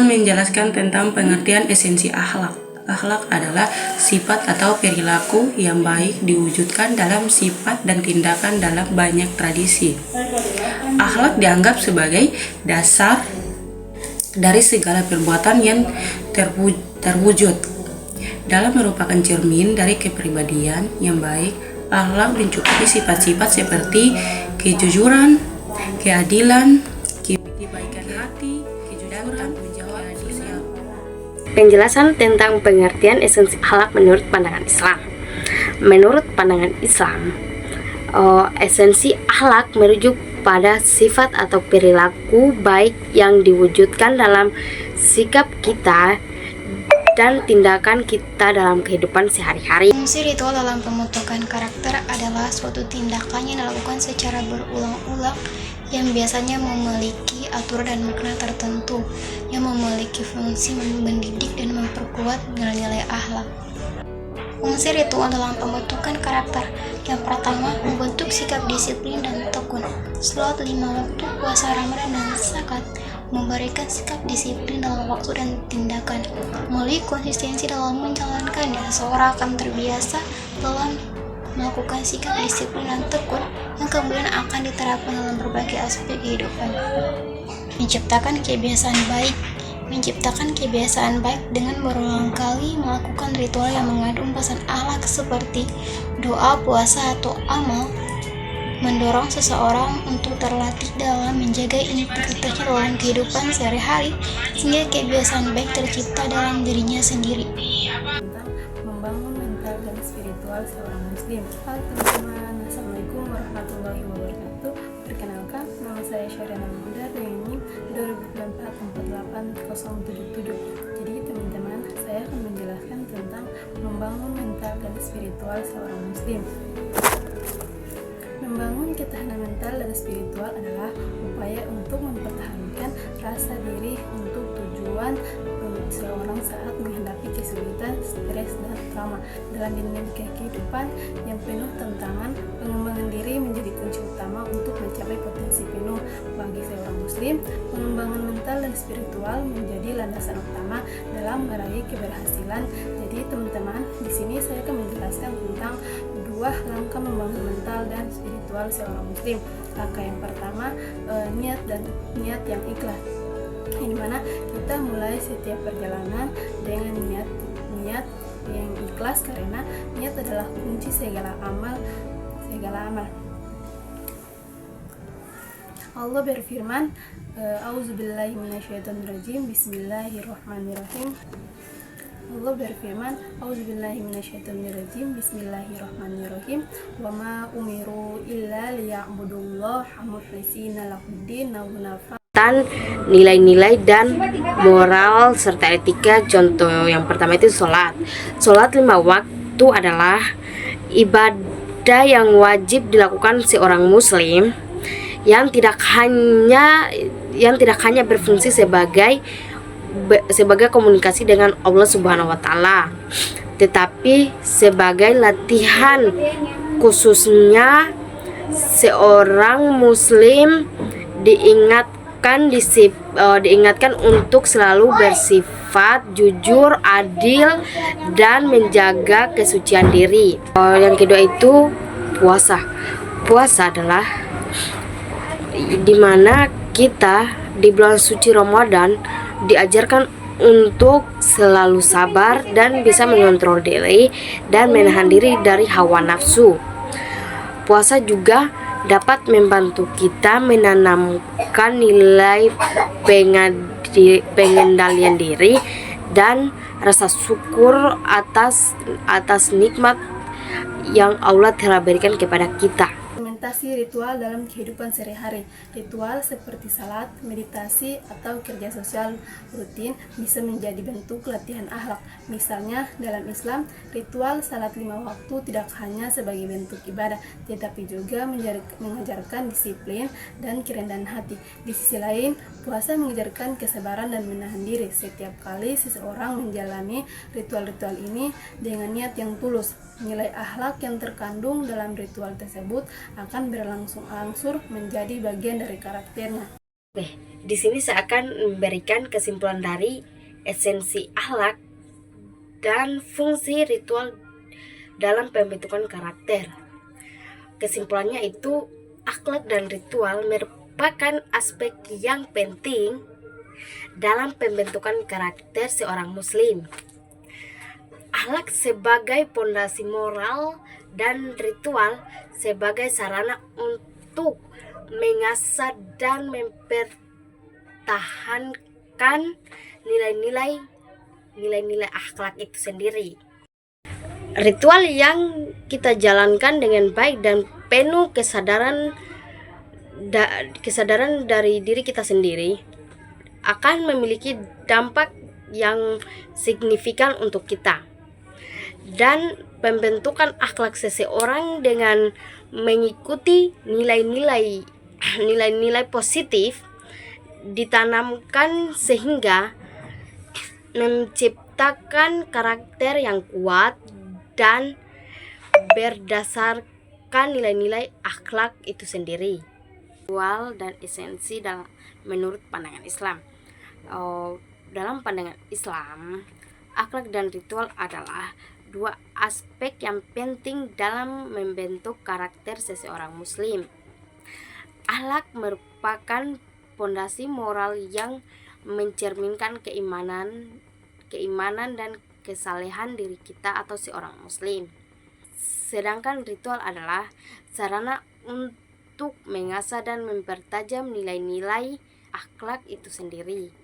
akan menjelaskan tentang pengertian esensi akhlak. Akhlak adalah sifat atau perilaku yang baik diwujudkan dalam sifat dan tindakan dalam banyak tradisi. Akhlak dianggap sebagai dasar dari segala perbuatan yang terwujud. Dalam merupakan cermin dari kepribadian yang baik, akhlak mencukupi sifat-sifat seperti kejujuran, keadilan, kebaikan hati, kejujuran, menjawab sosial. Penjelasan tentang pengertian esensi akhlak menurut pandangan Islam. Menurut pandangan Islam, esensi akhlak merujuk pada sifat atau perilaku baik yang diwujudkan dalam sikap kita dan tindakan kita dalam kehidupan sehari-hari. Fungsi ritual dalam pembentukan karakter adalah suatu tindakan yang dilakukan secara berulang-ulang yang biasanya memiliki aturan dan makna tertentu yang memiliki fungsi mendidik dan memperkuat nilai-nilai akhlak. Fungsi ritual dalam pembentukan karakter. Yang pertama, membentuk sikap disiplin dan tekun. Salat 5 waktu, puasa Ramadan dan zakat memberikan sikap disiplin dalam waktu dan tindakan. Melalui konsistensi dalam menjalankannya, seseorang akan terbiasa dalam melakukan sikap disiplin dan tekun yang kemudian akan diterapkan dalam berbagai aspek kehidupan. Menciptakan kebiasaan baik dengan berulang kali melakukan ritual yang mengandung pesan akhlak seperti doa, puasa, atau amal, mendorong seseorang untuk terlatih dalam menjaga integritasnya dalam kehidupan sehari-hari sehingga kebiasaan baik tercipta dalam dirinya sendiri. Tentang membangun mental dan spiritual seorang muslim. Halo teman-teman, assalamualaikum warahmatullahi wabarakatuh. Perkenalkan, nama saya Syariana Muda dengan NIM 2024488077. Jadi teman-teman, saya akan menjelaskan tentang membangun mental dan spiritual seorang muslim. Membangun ketahanan mental dan spiritual adalah upaya untuk mempertahankan rasa diri untuk tujuan seorang saat menghadapi kesulitan, stres, dan trauma. Dalam dinamika kehidupan yang penuh tantangan, pengembangan diri menjadi kunci utama untuk mencapai potensi penuh. Bagi seorang muslim, pengembangan mental dan spiritual menjadi landasan utama dalam meraih keberhasilan. Jadi teman-teman, di sini saya akan menjelaskan tentang dua langkah membangun mental dan spiritual seorang muslim. Langkah yang pertama, niat yang ikhlas, yang dimana kita mulai setiap perjalanan dengan niat yang ikhlas, karena niat adalah kunci segala amal. Allah berfirman, A'udzubillahi minasyaitonirrajim, Bismillahirrahmanirrahim. Allah berfirman, A'udzubillahi minasyaitonirrajim, Bismillahirrahmanirrahim. Wa ma umiru illa liya'budullaha mukhlishina lahuddin hunafa. Nilai-nilai dan moral serta etika. Contoh yang pertama itu sholat. Sholat 5 waktu adalah ibadah yang wajib dilakukan seorang muslim yang tidak hanya berfungsi sebagai komunikasi dengan Allah Subhanahu wa taala, tetapi sebagai latihan khususnya seorang muslim diingatkan untuk selalu bersifat jujur, adil, dan menjaga kesucian diri. Yang kedua itu puasa. Puasa adalah dimana kita di bulan suci Ramadan diajarkan untuk selalu sabar dan bisa mengontrol diri dan menahan diri dari hawa nafsu. Puasa juga dapat membantu kita menanamkan nilai pengendalian diri dan rasa syukur atas nikmat yang Allah telah berikan kepada kita. Implementasi ritual dalam kehidupan sehari-hari. Ritual seperti salat, meditasi, atau kerja sosial rutin bisa menjadi bentuk latihan akhlak. Misalnya dalam Islam, ritual salat 5 waktu tidak hanya sebagai bentuk ibadah, tetapi juga mengajarkan disiplin dan kerendahan hati. Di sisi lain, puasa mengajarkan kesabaran dan menahan diri. Setiap kali seseorang menjalani ritual-ritual ini dengan niat yang tulus, nilai akhlak yang terkandung dalam ritual tersebut akan berlangsung-langsung menjadi bagian dari karakternya. Oke, di sini saya akan memberikan kesimpulan dari esensi akhlak dan fungsi ritual dalam pembentukan karakter. Kesimpulannya itu, akhlak dan ritual merupakan aspek yang penting dalam pembentukan karakter seorang muslim. Akhlak sebagai pondasi moral dan ritual sebagai sarana untuk mengasah dan mempertahankan nilai-nilai akhlak itu sendiri. Ritual yang kita jalankan dengan baik dan penuh kesadaran dari diri kita sendiri akan memiliki dampak yang signifikan untuk kita. Dan pembentukan akhlak seseorang dengan mengikuti nilai-nilai positif ditanamkan sehingga menciptakan karakter yang kuat dan berdasarkan nilai-nilai akhlak itu sendiri. Ritual dan esensi menurut pandangan Islam. Dalam pandangan Islam, akhlak dan ritual adalah dua aspek yang penting dalam membentuk karakter seseorang muslim. Akhlak merupakan pondasi moral yang mencerminkan keimanan dan kesalehan diri kita atau seorang muslim. Sedangkan ritual adalah sarana untuk mengasah dan mempertajam nilai-nilai akhlak itu sendiri.